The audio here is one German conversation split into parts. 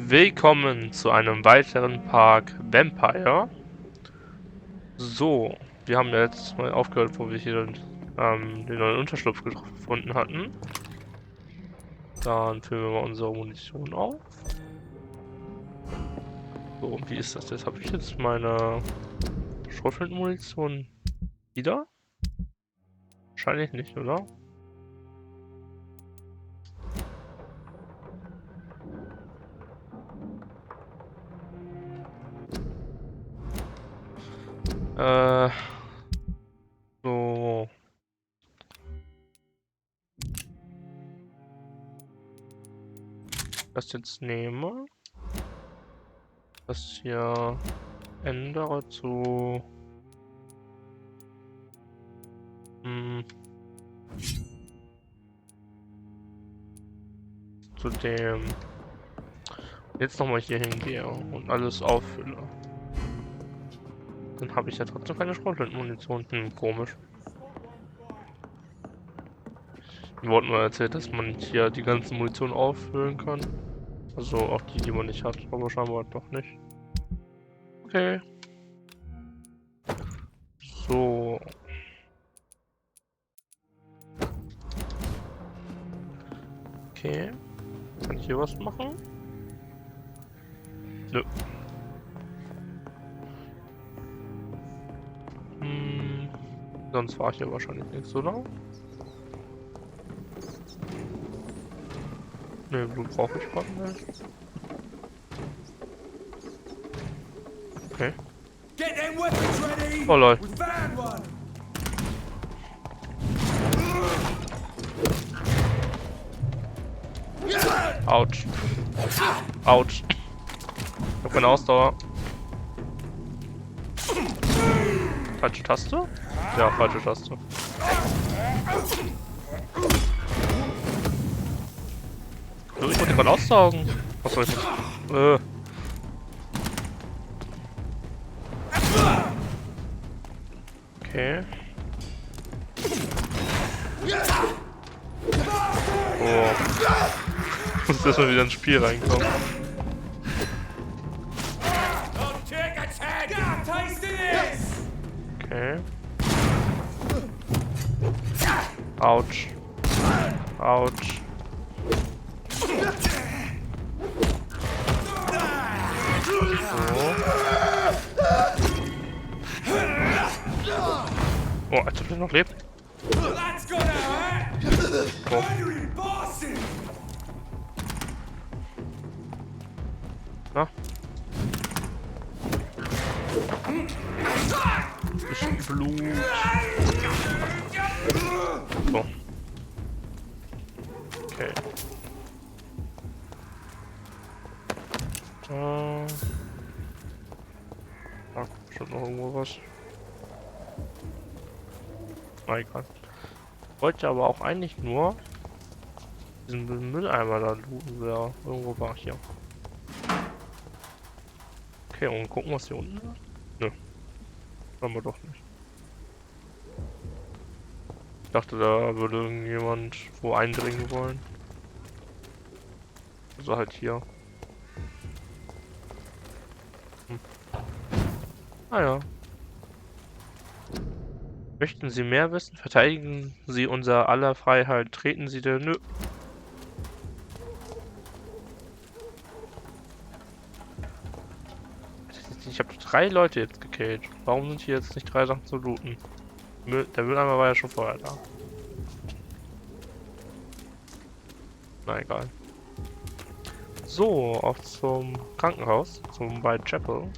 Willkommen zu einem weiteren Park Vampyr. So, wir haben ja letztes Mal aufgehört, wo wir hier den neuen Unterschlupf gefunden hatten. Dann füllen wir mal unsere Munition auf. So, und wie ist das jetzt? Habe ich jetzt meine Schrotflintenmunition wieder? Wahrscheinlich nicht, oder? So. Das jetzt nehme. Das hier ändere zu dem jetzt nochmal hier hingehe und alles auffülle. Dann habe ich ja trotzdem keine Schrotflintenmunition. Komisch. Mir wurde nur erzählt, dass man hier die ganzen Munition auffüllen kann. Also auch die, die man nicht hat, aber scheinbar doch nicht. Okay. So. Okay. Kann ich hier was machen? Nö. Sonst war hier wahrscheinlich nichts, oder? Ne, Blut brauche ich gerade nicht. Okay. Oh lol. Autsch. Autsch. Ich hab keine Ausdauer. Falsche Taste? Ja, falsche Taste. So, ich wollte gerade aussaugen. Was soll ich jetzt? Okay. Oh. Ich muss erstmal wieder ins Spiel reinkommen. Okay. Autsch. Autsch. Oh, als ob der noch lebt. Oh. Na? Bisschen Blut. So. Okay. Da bestimmt noch irgendwo was. Na egal. Wollte aber auch eigentlich nur diesen Mülleimer da looten, der irgendwo war hier. Okay, und gucken, was hier unten ist. Nö. Haben wir doch nicht. Ich dachte, da würde irgendjemand wo eindringen wollen. Also halt hier. Ah ja. Möchten Sie mehr wissen? Verteidigen Sie unser aller Freiheit. Treten Sie der... Nö. Ich habe 3 Leute jetzt gekillt. Warum sind hier jetzt nicht 3 Sachen zu looten? Der Mülleimer war ja schon vorher da. Na egal. So, auf zum Krankenhaus. Zum White Chapel.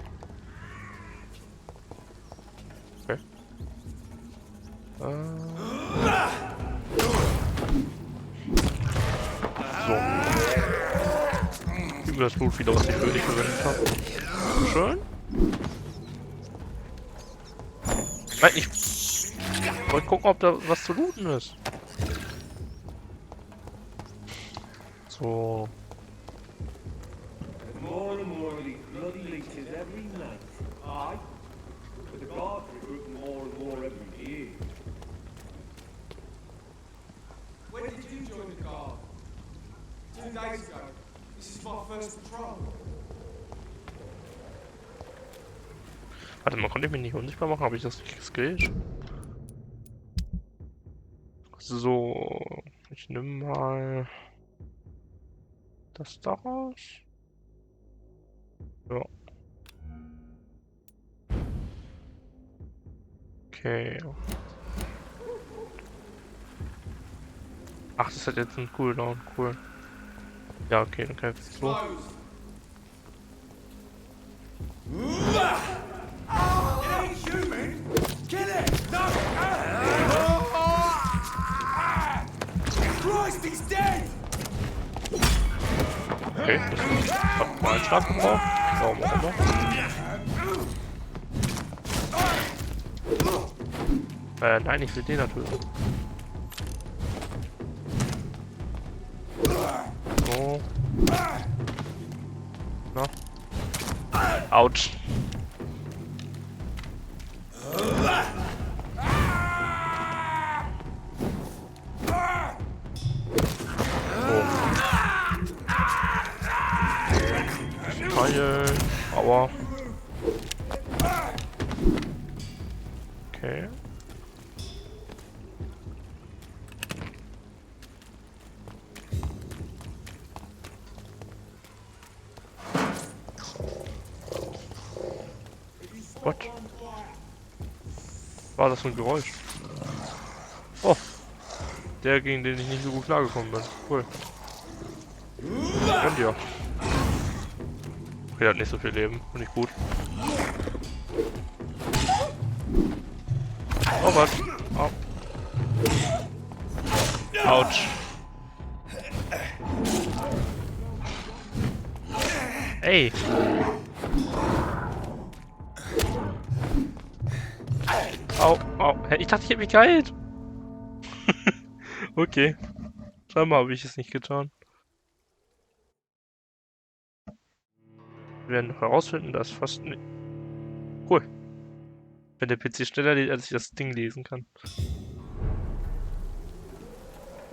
Okay. So. Über das Blut wieder, was ich für dich verwendet habe. Schön. Nein, ich wollte gucken, ob da was zu looten ist. So. When did you join the guard? 2 days ago. Warte mal, konnte ich mich nicht unsichtbar machen? Habe ich das nicht geskillt? So, ich nehme mal das daraus. Ja. Okay. Ach, das hat jetzt einen Cooldown, cool. Ja, okay, dann kann ich so. Okay, das hat mal einen Schlag gebraucht. Warum auch immer. Nein, ich will den natürlich. So. Na. Autsch. Heilen. Aua. Okay. What? War das für ein Geräusch? Oh. Der, gegen den ich nicht so gut klargekommen bin. Cool. Gönnt ihr. Okay, der hat nicht so viel Leben. Finde ich gut. Oh was. Au. Autsch. Ey. Au, au. Hä, ich dachte, ich hätte mich geheilt. Okay. Scheinbar habe ich es nicht getan. Wir werden noch herausfinden, dass fast nicht. Cool. Wenn der PC schneller lädt, als ich das Ding lesen kann.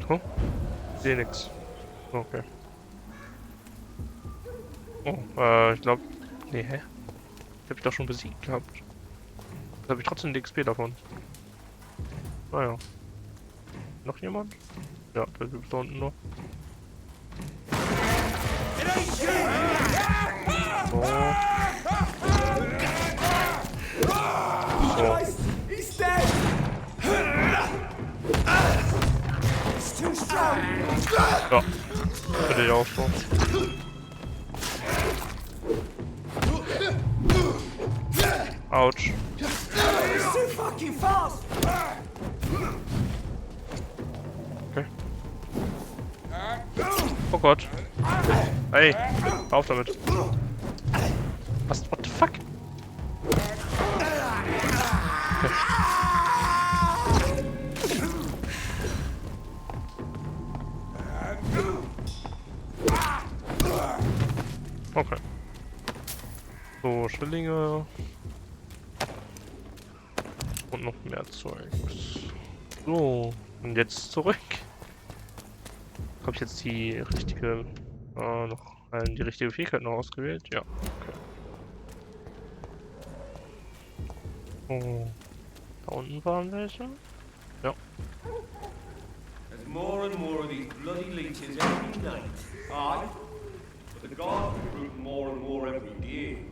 Oh, ich sehe nix. Okay. Oh, ich glaube. Nee, hä? Ich habe ich doch schon besiegt gehabt. Jetzt habe ich trotzdem die XP davon. Naja. Noch jemand? Ja, der gibt da unten noch. So. So. Ja, finde ich auch so. Autsch. Okay. Oh Gott. Hey, hör auf damit. Was? What the fuck? Okay. Okay. So, Schillinge. Und noch mehr Zeug. So, und jetzt zurück. Habe ich jetzt die richtige, die richtige Fähigkeit noch ausgewählt? Ja. Okay. Oh, da unten waren welche? Ja. There's more and more of these bloody leeches every night. Aye, but the guards recruit more and more every day.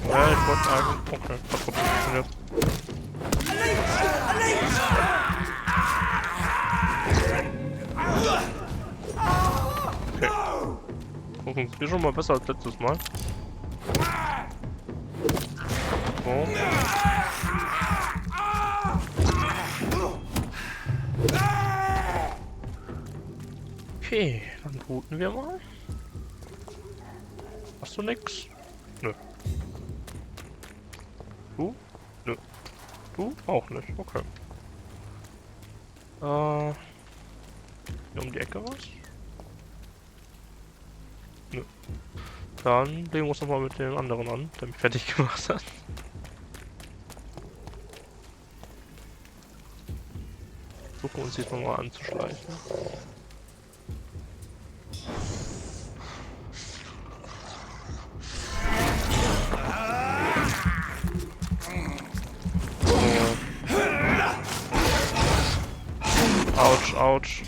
Ja, ich wollte sagen, okay, hat gut funktioniert. Okay. Funktioniert schon mal besser als letztes Mal. So. Okay, dann booten wir mal. Hast du nix? Nö. Du? Nö. Du? Auch nicht. Okay. Hier um die Ecke was? Nö. Dann legen wir uns nochmal mit dem anderen an, der mich fertig gemacht hat. versuchen uns diesmal mal anzuschleichen. Autsch, autsch.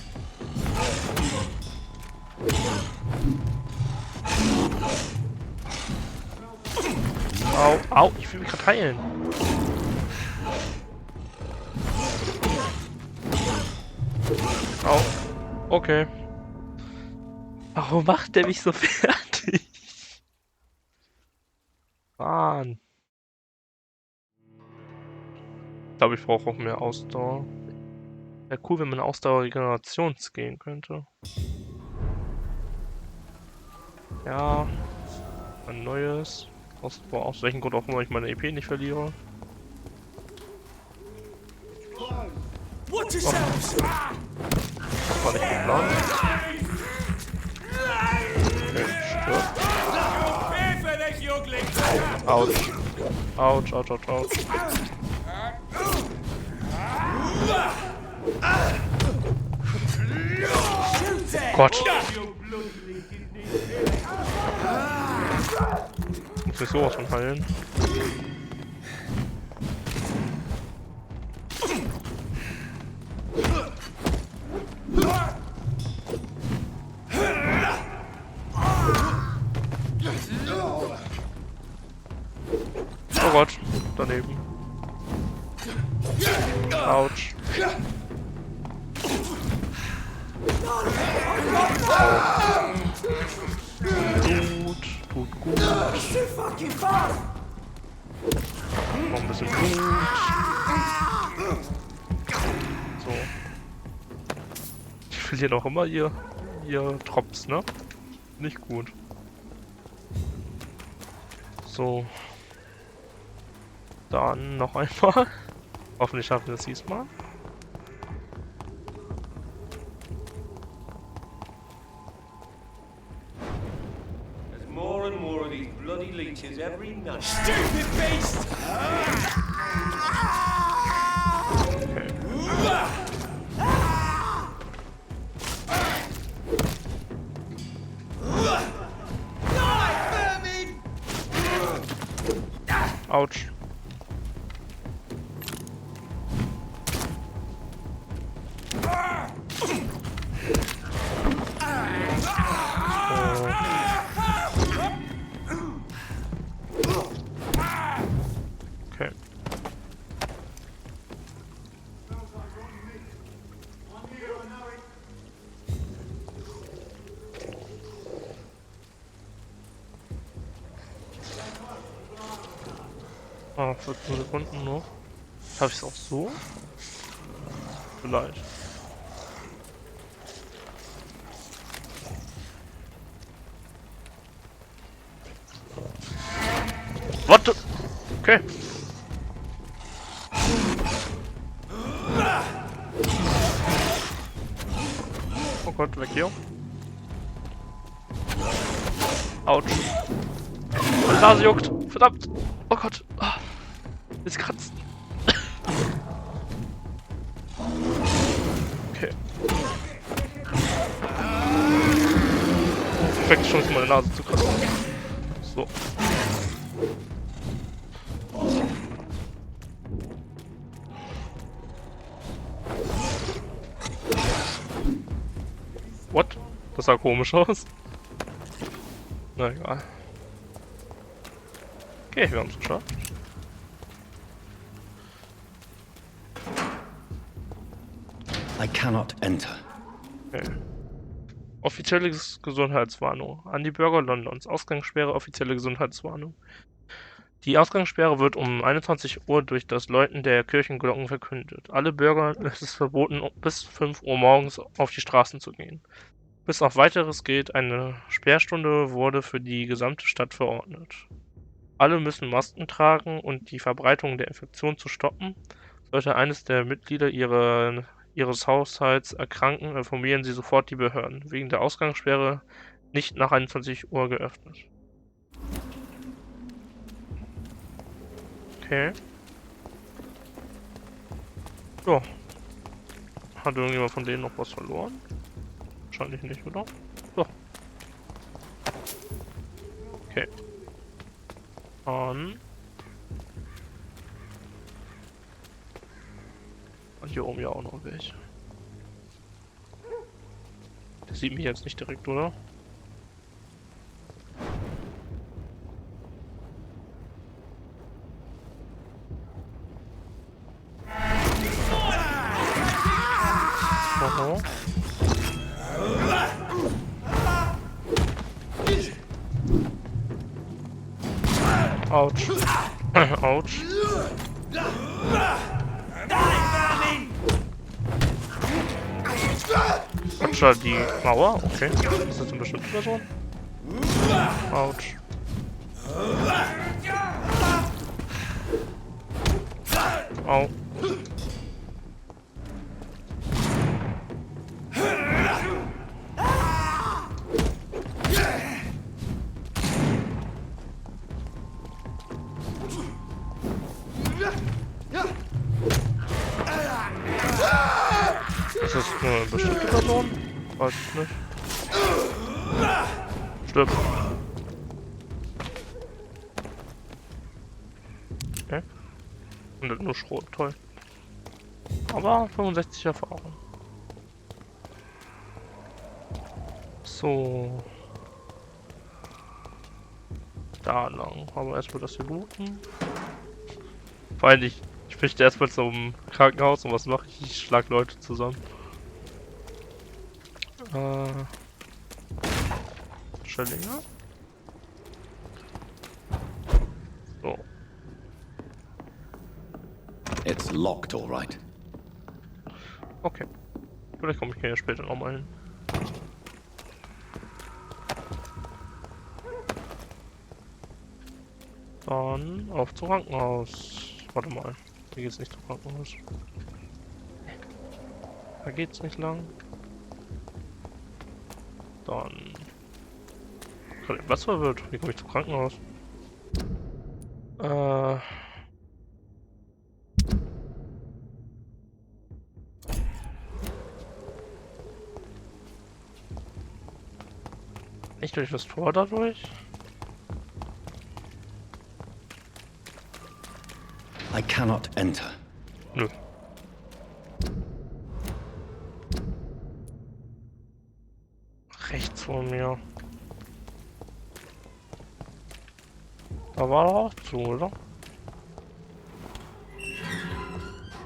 Au, au, ich will mich gerade heilen. Au, okay. Warum macht der mich so fertig? Mann. Ich glaube, ich brauche auch mehr Ausdauer. Wäre cool, wenn man Ausdauer-Regeneration gehen könnte. Ja. Ein neues. Aus welchem Grund auch immer ich meine EP nicht verliere. Oh. Das war nicht geplant. Okay, stirbt. Autsch. Autsch, autsch, autsch, autsch. Gott. Muss ich sowas von heilen. Oh Gott, daneben. Autsch. Gut, gut. Noch ein bisschen Blut. So. Ich verliere noch immer ihr Drops, ne? Nicht gut. So. Dann noch einmal. Hoffentlich schaffen wir es diesmal. There's more and more of these bloody leeches every night. Stupid beast! Autsch. Okay. Ah, 14 Sekunden noch. Habe ich es auch so? Vielleicht. What the? Okay. Oh Gott, weg hier. Autsch. Meine Nase juckt. Verdammt. Oh Gott. Ah. Es kratzt. Okay. Perfekte Chance, meine Nase zu kratzen. So. What? Das sah komisch aus. Na egal. Okay, wir haben es geschafft. I cannot enter. Okay. Offizielle Gesundheitswarnung. An die Bürger Londons. Ausgangssperre, offizielle Gesundheitswarnung. Die Ausgangssperre wird um 21 Uhr durch das Läuten der Kirchenglocken verkündet. Alle Bürger ist es verboten, bis 5 Uhr morgens auf die Straßen zu gehen. Bis auf Weiteres gilt, eine Sperrstunde wurde für die gesamte Stadt verordnet. Alle müssen Masken tragen und die Verbreitung der Infektion zu stoppen. Sollte eines der Mitglieder ihres Haushalts erkranken, informieren sie sofort die Behörden. Wegen der Ausgangssperre nicht nach 21 Uhr geöffnet. Okay. So. Hat irgendjemand von denen noch was verloren? Wahrscheinlich nicht, oder? Doch. Okay. Und hier oben ja auch noch welche. Der sieht mich jetzt nicht direkt, oder? Aha. Autsch. Autsch. Autsch, die Mauer? Okay. Ist das eine bestimmte Person? Autsch. Au. Ist das eine bestimmte Person? Weiß ich nicht. Stimmt. Okay. Und nur Schrot, toll. Aber 65 Erfahrung. So. Da lang. Aber erstmal das hier looten. Vor allem ich möchte erstmal zum Krankenhaus und was mache ich? Ich schlag Leute zusammen. Schillinge. So. It's locked, all right. Okay. Vielleicht komme ich ja später nochmal hin. Dann auf zum Krankenhaus. Warte mal. Hier geht's nicht zum Krankenhaus. Da geht's nicht lang. Dann. Was verwirrt? Wie komme ich zum Krankenhaus? Nicht durch das Tor dadurch? I cannot enter. Nö. Rechts von mir. Da war er auch zu, oder?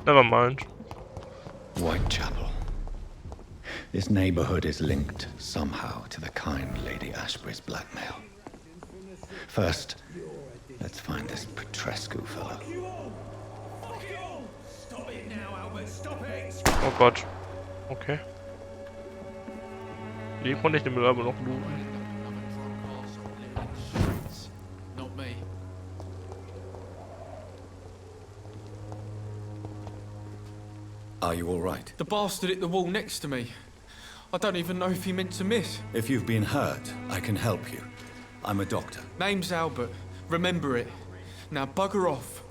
Never mind. Whitechapel. This neighborhood is linked somehow to the kind Lady Ashbury's blackmail. First, let's find this Petrescu fellow. Oh Gott. Okay. Die konnte ich den Müll aber noch looten. Not me. Are you all right? The bastard hit the wall next to me. I don't even know if he meant to miss. If you've been hurt, I can help you. I'm a doctor. Name's Albert. Remember it. Now bugger off.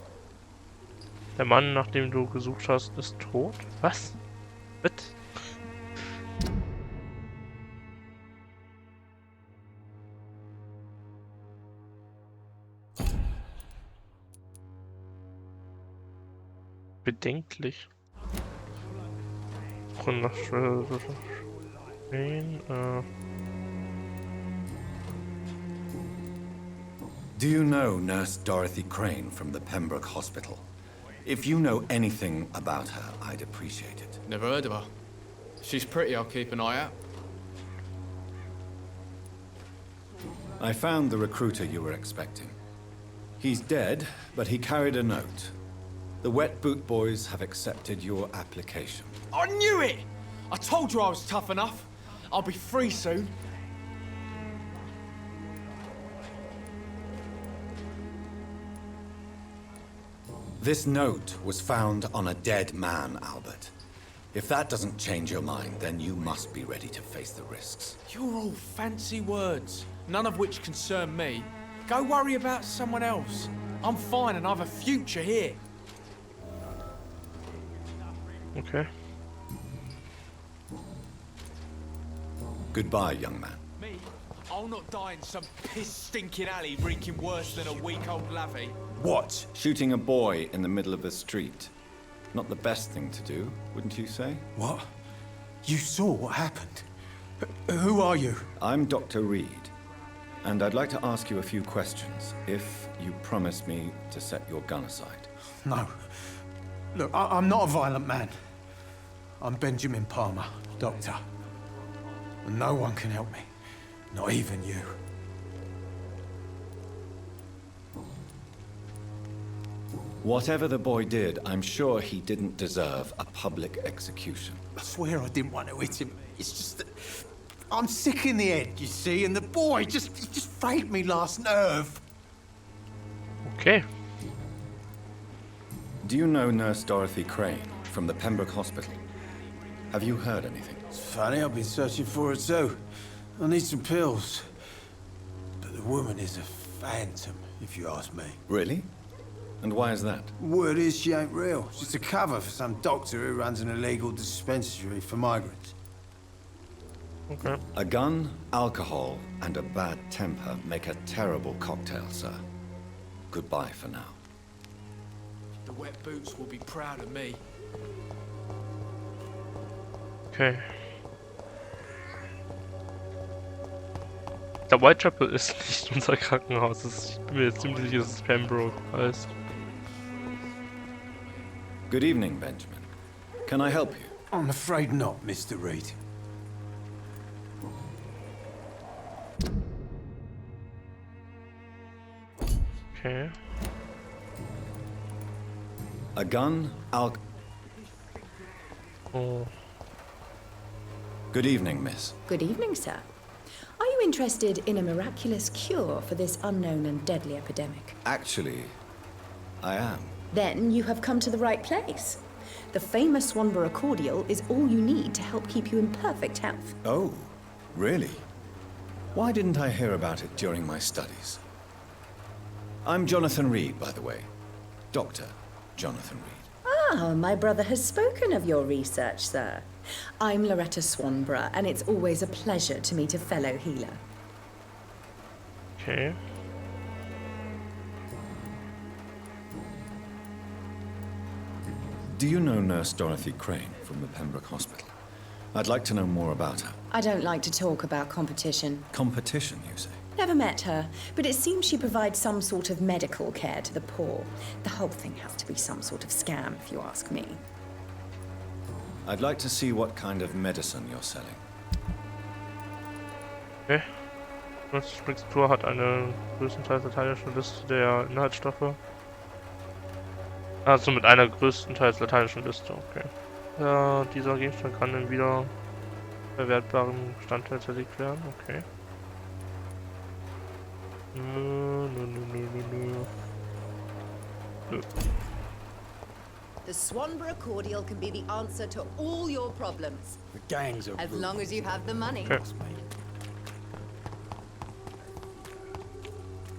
Der Mann, nach dem du gesucht hast, ist tot? Was? Bitte? Bedenklich. Do you know Nurse Dorothy Crane from the Pembroke Hospital? If you know anything about her, I'd appreciate it. Never heard of her. She's pretty, I'll keep an eye out. I found the recruiter you were expecting. He's dead, but he carried a note. The Wet Boot Boys have accepted your application. I knew it! I told you I was tough enough. I'll be free soon. This note was found on a dead man, Albert. If that doesn't change your mind, then you must be ready to face the risks. You're all fancy words, none of which concern me. Go worry about someone else. I'm fine and I've a future here. Okay. Goodbye, young man. Me? I'll not die in some piss-stinking alley reeking worse than a week-old lavvy. What? Shooting a boy in the middle of the street. Not the best thing to do, wouldn't you say? What? You saw what happened? Who are you? I'm Dr. Reed, and I'd like to ask you a few questions, if you promise me to set your gun aside. No. Look, I'm not a violent man. I'm Benjamin Palmer, doctor. And no one can help me. Not even you. Whatever the boy did, I'm sure he didn't deserve a public execution. I swear I didn't want to hit him. It's just that I'm sick in the head, you see, and the boy he just frayed me last nerve. Okay. Do you know Nurse Dorothy Crane from the Pembroke Hospital? Have you heard anything? It's funny, I've been searching for her too. I need some pills. But the woman is a phantom, if you ask me. Really? And why is that? Word is she ain't real. She's a cover for some doctor who runs an illegal dispensary for migrants. Okay. A gun, alcohol, and a bad temper make a terrible cocktail, sir. Goodbye for now. The wet boots will be proud of me. Okay. Der Whitechapel ist nicht unser Krankenhaus. Ich bin mir jetzt ziemlich sicher, dass es Pembroke heißt. Good evening, Benjamin. Can I help you? I'm afraid not, Mr. Reed. Okay. A gun, Oh. Good evening, miss. Good evening, sir. Are you interested in a miraculous cure for this unknown and deadly epidemic? Actually, I am. Then you have come to the right place. The famous Swanborough cordial is all you need to help keep you in perfect health. Oh, really? Why didn't I hear about it during my studies? I'm Jonathan Reed, by the way. Dr. Jonathan Reed. Ah, my brother has spoken of your research, sir. I'm Loretta Swanborough, and it's always a pleasure to meet a fellow healer. Okay. Do you know Nurse Dorothy Crane from the Pembroke Hospital? I'd like to know more about her. I don't like to talk about competition. Competition, you say? Never met her, but it seems she provides some sort of medical care to the poor. The whole thing has to be some sort of scam, if you ask me. I'd like to see what kind of medicine you're selling. Okay. Das Mixtur hat eine größtenteils lateinische Liste der Inhaltsstoffe. Also mit einer größtenteils lateinischen Liste, okay. Ja, dieser Gegenstand kann in wieder verwertbaren Bestandteil zerlegt werden, okay. Nö. The Swanborough cordial can be the answer to all your problems, The gangs are as long as you have the money. Okay.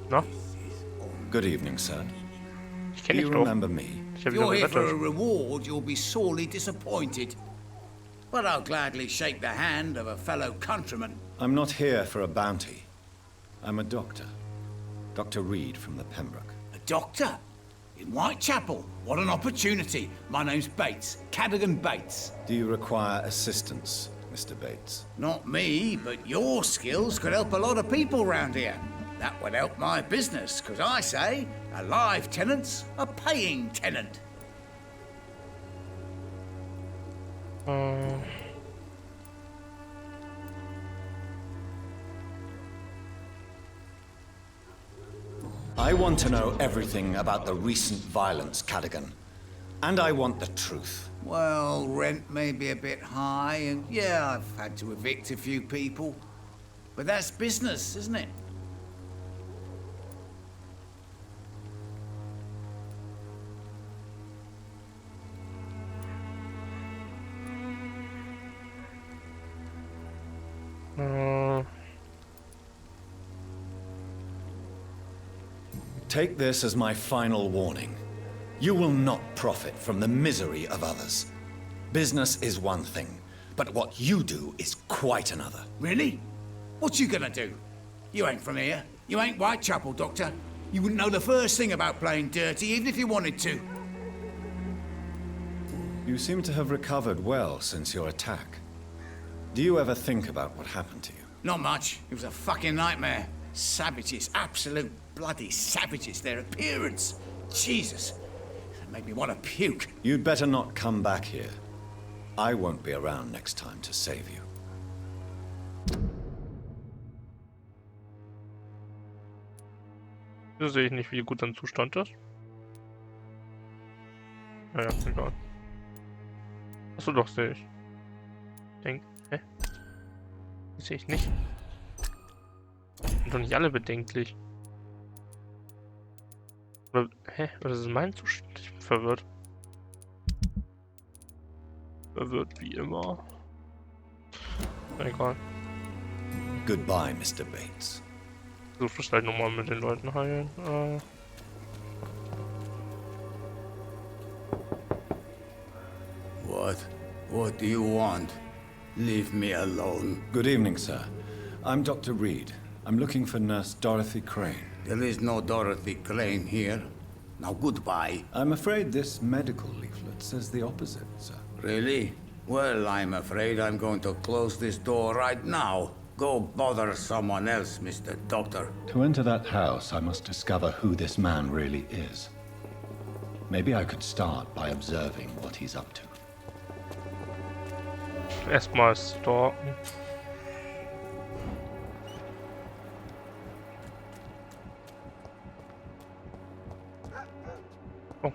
Na? Good evening, sir. Ich Do kenne you dich doch. remember me? Ich habe If you're wieder here for a gerettet. reward, you'll be sorely disappointed. But I'll gladly shake the hand of a fellow countryman. I'm not here for a bounty. I'm a doctor. Dr. Reed from the Pembroke. A doctor? In Whitechapel? What an opportunity. My name's Bates, Cadogan Bates. Do you require assistance, Mr. Bates? Not me, but your skills could help a lot of people round here. That would help my business, because I say a live tenant's a paying tenant. I want to know everything about the recent violence, Cadogan. And I want the truth. Well, rent may be a bit high, and yeah, I've had to evict a few people. But that's business, isn't it? Take this as my final warning. You will not profit from the misery of others. Business is one thing, But what you do is quite another. Really? What you gonna do? You ain't from here. You ain't Whitechapel, Doctor. You wouldn't know the first thing about playing dirty, even if you wanted to. You seem to have recovered well since your attack. Do you ever think about what happened to you? Not much. It was a fucking nightmare. Savages, absolute bloody savages. Their appearance. Jesus. It made me want to puke. You'd better not come back here. I won't be around next time to save you. Hier sehe ich nicht, wie gut dein Zustand ist. Naja, egal. Achso, doch, sehe ich. Hä? Die sehe ich nicht. Sind doch nicht alle bedenklich. Oder, hä? Oder ist es mein Zustand? Ich bin verwirrt. Verwirrt wie immer. Egal. Goodbye, Mr. Bates. So vielleicht nochmal mit den Leuten heilen. What do you want? Leave me alone. Good evening, sir. I'm Dr. Reed. I'm looking for Nurse Dorothy Crane. There is no Dorothy Crane here. Now goodbye. I'm afraid this medical leaflet says the opposite, sir. Really? Well, I'm afraid I'm going to close this door right now. Go bother someone else, Mr. Doctor. To enter that house, I must discover who this man really is. Maybe I could start by observing what he's up to. Erstmal stalken. Oh.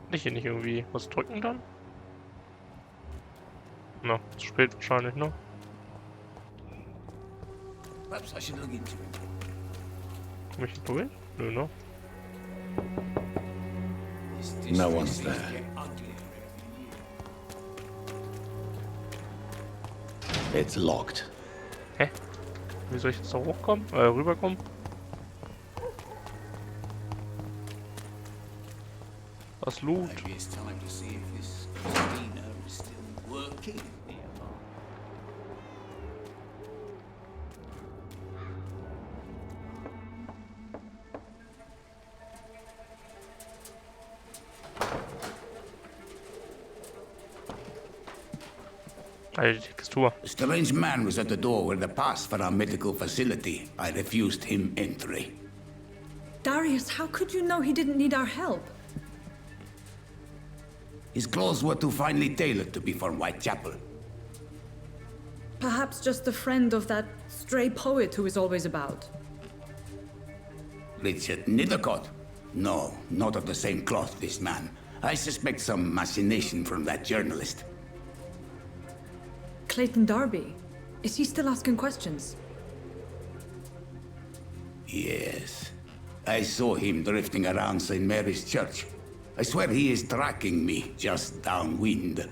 Kann ich hier nicht irgendwie was drücken dann? Na, zu spät wahrscheinlich, ne? Perhaps I should look into it. Komm ich hier durch? Nö, ne? No one's there. It's locked. Hä? Wie soll ich jetzt da hochkommen? Rüberkommen? Das Loot. Maybe it's time to see if this cleaner is still working. Die Textur. A strange man was at the door with a pass for our medical facility. I refused him entry. Darius, how could you know he didn't need our help? His clothes were too finely tailored to be from Whitechapel. Perhaps just a friend of that stray poet who is always about. Richard Nethercott? No, not of the same cloth, this man. I suspect some machination from that journalist. Clayton Darby. Is he still asking questions? Yes. I saw him drifting around St. Mary's Church. I swear he is tracking me just downwind.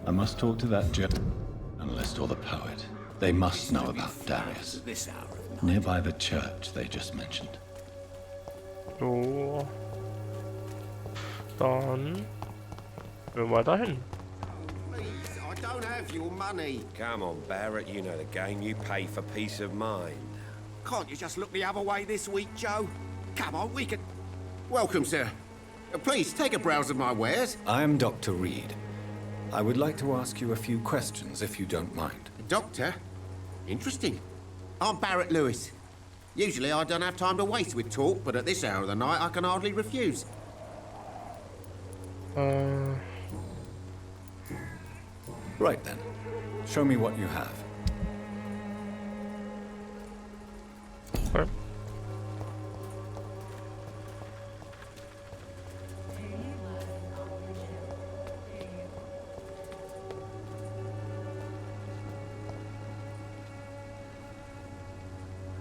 I must talk to that journalist or the poet. They must know about Darius. This hour of night. Nearby the church they just mentioned. So. Dann gehen wir dahin. Please, I don't have your money. Come on, Barrett, you know the game. You pay for peace of mind. Can't you just look the other way this week, Joe? Come on, we can... Welcome, sir. Please, take a browse of my wares. I am Dr. Reed. I would like to ask you a few questions, if you don't mind. Doctor? Interesting. I'm Barrett Lewis. Usually I don't have time to waste with talk, but at this hour of the night I can hardly refuse. Right then. Show me what you have. Okay.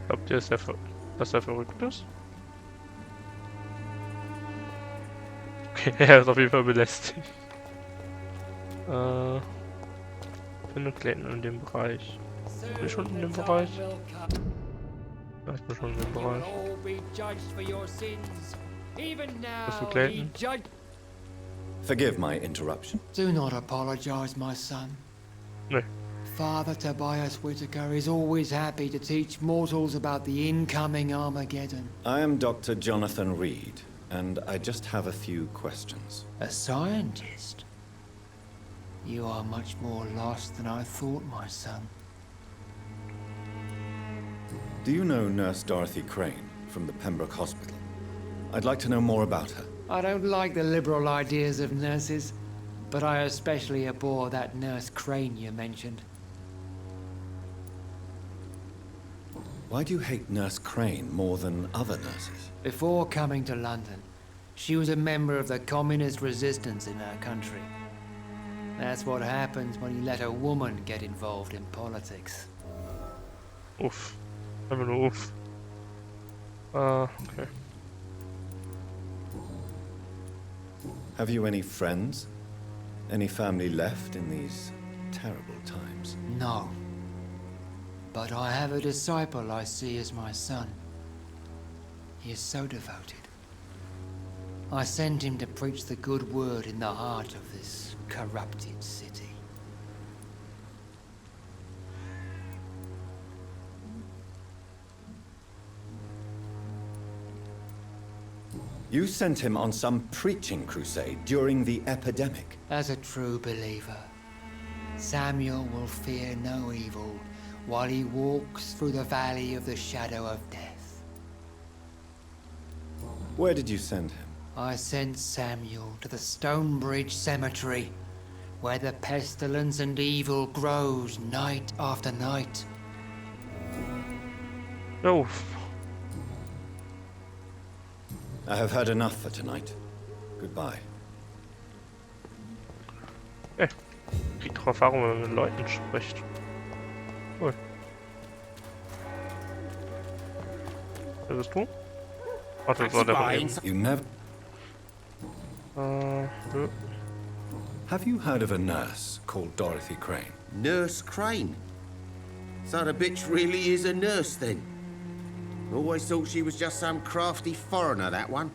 Glaubt ihr, dass er verrückt ist? Okay, er ist auf jeden Fall belästigt. Finde Clayton in dem Bereich. Bin ich schon in dem Bereich? Ja, ich bin schon in dem Bereich. Was für Clayton? Forgive my interruption. Do not apologize, my son. Nee. Father Tobias Whitaker is always happy to teach mortals about the incoming Armageddon. I am Dr. Jonathan Reed, and I just have a few questions. A scientist? You are much more lost than I thought, my son. Do you know Nurse Dorothy Crane from the Pembroke Hospital? I'd like to know more about her. I don't like the liberal ideas of nurses, but I especially abhor that Nurse Crane you mentioned. Why do you hate Nurse Crane more than other nurses? Before coming to London, she was a member of the communist resistance in our country. That's what happens when you let a woman get involved in politics. Uff. Einfach nur uff. Okay. Have you any friends? Any family left in these terrible times? No. But I have a disciple I see as my son. He is so devoted. I sent him to preach the good word in the heart of this corrupted city. You sent him on some preaching crusade during the epidemic. As a true believer, Samuel will fear no evil while he walks through the valley of the shadow of death. Where did you send him? I sent Samuel to the Stonebridge Cemetery, where the pestilence and evil grows night after night. No. I have heard enough for tonight. Goodbye. Ey, kriegt doch Erfahrung, wenn man mit Leuten spricht. Cool. Wer bist du? Ach, das war der von eben. You never... Nö. Have you heard of a nurse called Dorothy Crane? Nurse Crane? So the bitch really is a nurse then? Always thought she was just some crafty foreigner, that one.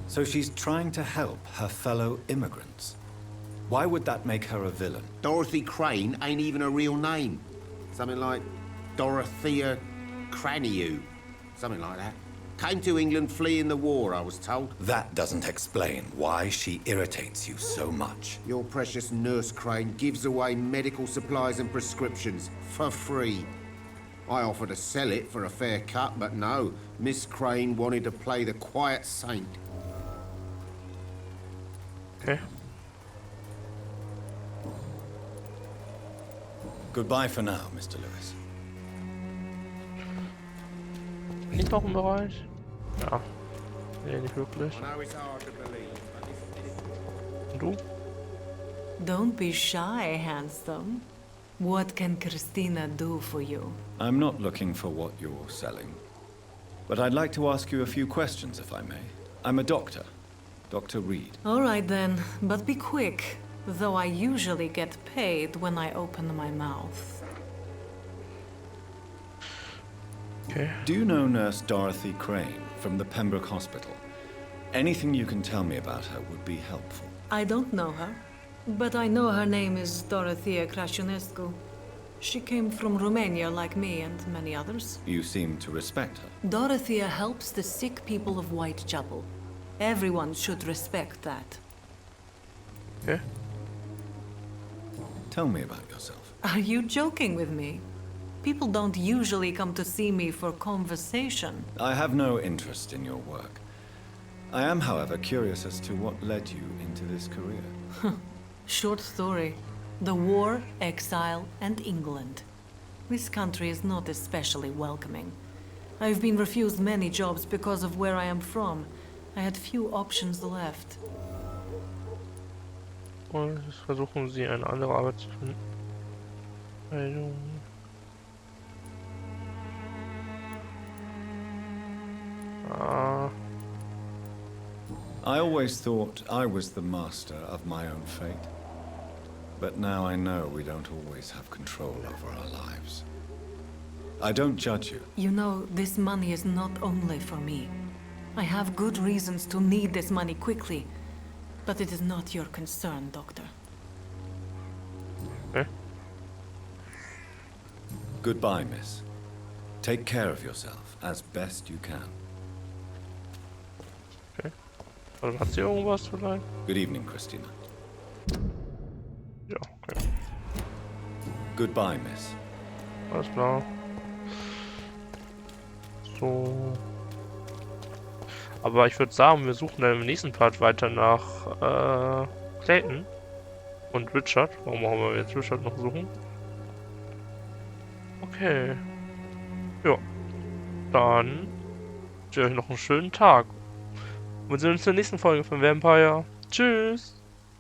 So she's trying to help her fellow immigrants. Why would that make her a villain? Dorothy Crane ain't even a real name. Something like Dorothea Craniu. Something like that. Came to England fleeing the war, I was told. That doesn't explain why she irritates you so much. Your precious Nurse Crane gives away medical supplies and prescriptions for free. I offered to sell it for a fair cut, but no. Miss Crane wanted to play the quiet saint. Okay. Goodbye for now, Mr. Lewis. Nicht noch im Bereich? Ja. Nee, nicht wirklich. I know it's hard to believe, but this... Und du? Don't be shy, handsome. What can Christina do for you? I'm not looking for what you're selling. But I'd like to ask you a few questions, if I may. I'm a doctor. Dr. Reed. All right then, but be quick. Though I usually get paid when I open my mouth. Okay. Do you know Nurse Dorothy Crane from the Pembroke Hospital? Anything you can tell me about her would be helpful. I don't know her, but I know her name is Dorothea Crăciunescu. She came from Romania like me and many others. You seem to respect her. Dorothea helps the sick people of Whitechapel. Everyone should respect that. Okay. Tell me about yourself. Are you joking with me? People don't usually come to see me for conversation. I have no interest in your work. I am, however, curious as to what led you into this career. Short story. The war, exile, and England. This country is not especially welcoming. I've been refused many jobs because of where I am from. I had few options left. Und versuchen sie eine andere Arbeit zu finden. I always thought I was the master of my own fate. But now I know we don't always have control over our lives. I don't judge you. You know, this money is not only for me. I have good reasons to need this money quickly, but it is not your concern, Doctor. Okay. Goodbye, miss. Take care of yourself as best you can. Okay. Also hat sie irgendwas vielleicht? Good evening, Christina. Ja, okay. Goodbye, miss. Alles klar. So. Aber ich würde sagen, wir suchen dann im nächsten Part weiter nach Clayton und Richard. Warum auch immer wir jetzt Richard noch suchen? Okay. Ja. Dann wünsche ich euch noch einen schönen Tag. Und wir sehen uns in der nächsten Folge von Vampyr. Tschüss!